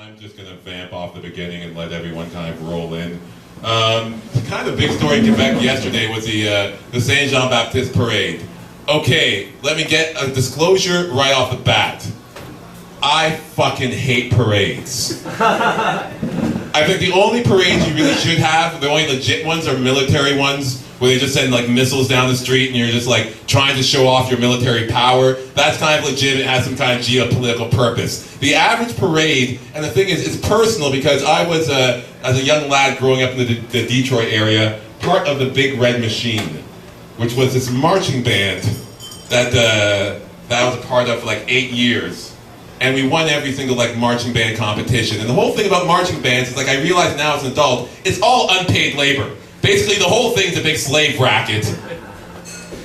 I'm just going to vamp off the beginning and let everyone kind of roll in. Kind of big story in Quebec yesterday was the Saint Jean Baptiste parade. Okay, let me get a disclosure right off the bat. I fucking hate parades. I think the only parades you really should have, the only legit ones, are military ones, where they just send like missiles down the street and you're just like trying to show off your military power. That's kind of legit. It has some kind of geopolitical purpose. The average parade, and the thing is, it's personal because I was, as a young lad growing up in the Detroit area, part of the Big Red Machine, which was this marching band that I was a part of for like 8 years. And we won every single like marching band competition. And the whole thing about marching bands is, like, I realize now as an adult, it's all unpaid labor. Basically, the whole thing's a big slave racket.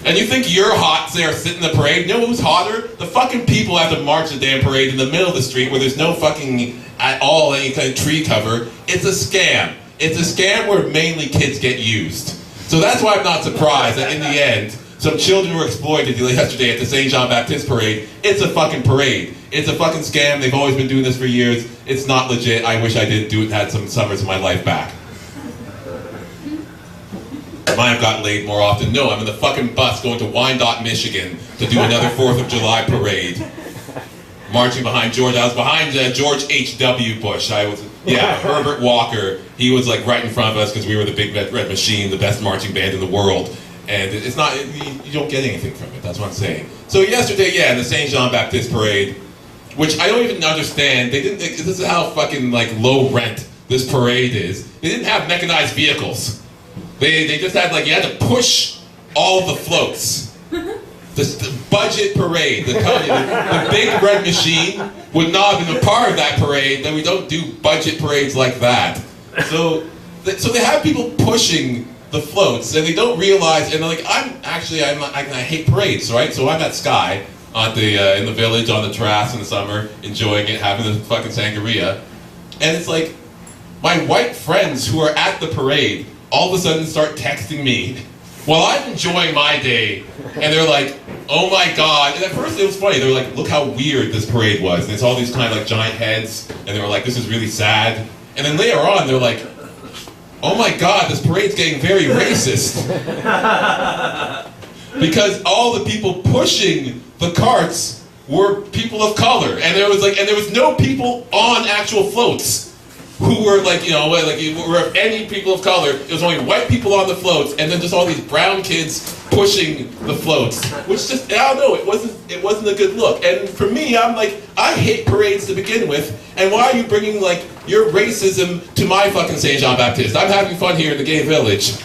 And you think you're hot there sitting in the parade? You know who's hotter? The fucking people have to march the damn parade in the middle of the street where there's no fucking at all any kind of tree cover. It's a scam. It's a scam where mainly kids get used. So that's why I'm not surprised that in the end, some children were exploited yesterday at the Saint Jean Baptiste parade. It's a fucking parade. It's a fucking scam. They've always been doing this for years. It's not legit. I wish I didn't do it and had some summers of my life back. I might have gotten laid more often. No, I'm in the fucking bus going to Wyandotte, Michigan to do another 4th of July parade. Marching behind George. I was behind George H.W. Bush. Herbert Walker. He was like right in front of us because we were the Big Red Machine, the best marching band in the world. And it's not, you don't get anything from it, that's what I'm saying. So yesterday, yeah, in the Saint Jean Baptiste parade, which I don't even understand, this is how fucking like low rent this parade is. They didn't have mechanized vehicles. They just had like, you had to push all the floats. The budget parade, the Big Red Machine would not have been a part of that parade, then we don't do budget parades like that. So they have people pushing the floats, and they don't realize, and like, I hate parades, right? So I'm at Sky, in the village, on the terrace in the summer, enjoying it, having the fucking sangria, and it's like, my white friends who are at the parade all of a sudden start texting me while I'm enjoying my day, and they're like, oh my god, and at first it was funny, they were like, look how weird this parade was, and it's all these kind of like giant heads, and they were like, this is really sad, and then later on they're like, oh my god, this parade's getting very racist. Because all the people pushing the carts were people of color, and there was no people on actual floats who were like, were any people of color. It was only white people on the floats, and then just all these brown kids pushing the floats, which just, I don't know, it wasn't a good look. And for me, I'm like, I hate parades to begin with, and why are you bringing like your racism to my fucking Saint Jean Baptiste? I'm having fun here in the gay village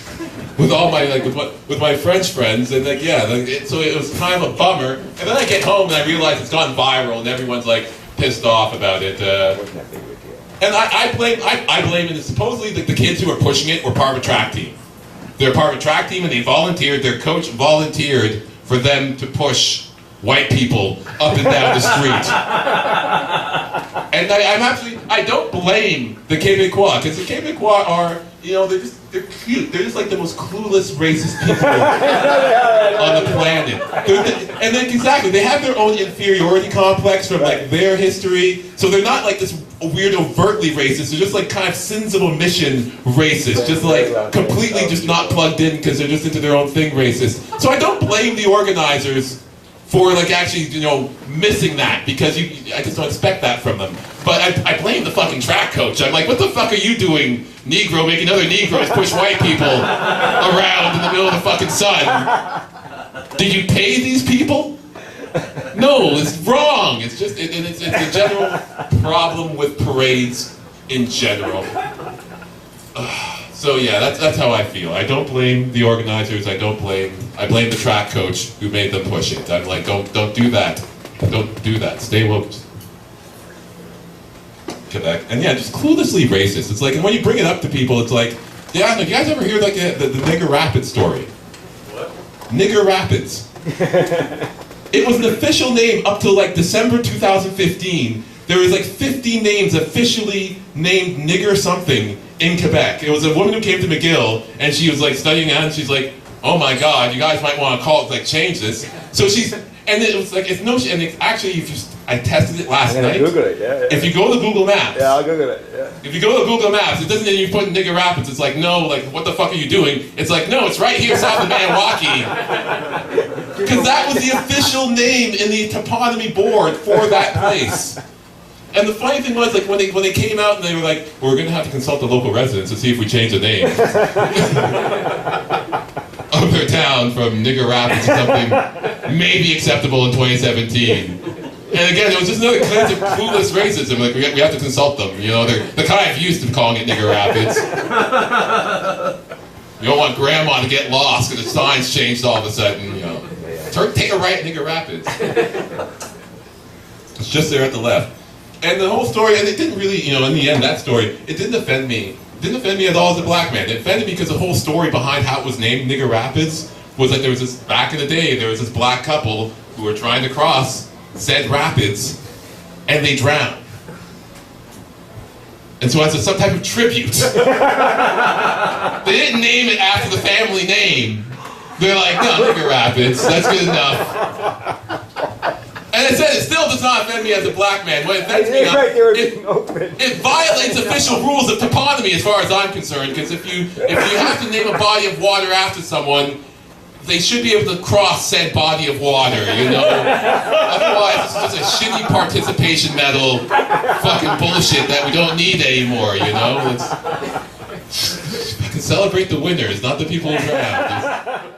with all my with my French friends, and like, yeah, so it was kind of a bummer. And then I get home and I realize it's gone viral, and everyone's like pissed off about it. And I blame it. And supposedly the kids who were pushing it were part of a track team. They're part of a track team, and they volunteered. Their coach volunteered for them to push white people up and down the street. And I don't blame the Québécois, because the Québécois are, they're cute. They're just like the most clueless racist people on the planet. And then exactly, they have their own inferiority complex from like their history. So they're not like this weird overtly racist. They're just like kind of sins of omission racist. Just like completely just not plugged in because they're just into their own thing racist. So I don't blame the organizers for like actually, missing that, because I just don't expect that from them. But I blame the fucking track coach. I'm like, what the fuck are you doing, Negro, making other Negroes push white people around in the middle of the fucking sun? Did you pay these people? No, it's wrong. It's just, it's a general problem with parades in general. So yeah, that's how I feel. I don't blame the organizers. I blame the track coach who made them push it. I'm like, don't do that. Don't do that. Stay woke. Quebec. And yeah, just cluelessly racist. It's like, and when you bring it up to people, it's like, yeah, like, you guys ever hear like the Nigger Rapids story? What? Nigger Rapids. It was an official name up till like December 2015. There was like 50 names officially named nigger something in Quebec. It was a woman who came to McGill, and she was like studying that, and she's like, oh my god, you guys might want to change this. So and it was like, and actually, if you I tested it last night. Google it, yeah. If you go to Google Maps. Yeah, I'll Google it, yeah. If you go to Google Maps, it doesn't even put Nigger Rapids. It's like, no, like, what the fuck are you doing? It's like, no, it's right here south of Maniwaki. Because that was the official name in the toponymy board for that place. And the funny thing was, like, when they came out and they were like, well, we're going to have to consult the local residents to see if we change the name of their town from Nigger Rapids to something maybe acceptable in 2017. And again, it was just another kind of clueless racism. Like, we have to consult them. You know, they're kind of used to calling it Nigger Rapids. You don't want grandma to get lost because the signs changed all of a sudden. You know, take a right at Nigger Rapids. It's just there at the left. And the whole story, and it didn't really, you know, in the end, that story, it didn't offend me. It didn't offend me at all as a black man. It offended me because the whole story behind how it was named Nigger Rapids was that there was this, back in the day, there was this black couple who were trying to cross said rapids, and they drowned. And so as some type of tribute, they didn't name it after the family name. They're like, no, Nigger Rapids, that's good enough. And it said it still does not offend me as a black man. What offends me, it violates official rules of toponymy as far as I'm concerned, because if you have to name a body of water after someone, they should be able to cross said body of water, you know? Otherwise, it's just a shitty participation medal fucking bullshit that we don't need anymore, you know? We can celebrate the winners, not the people who drowned.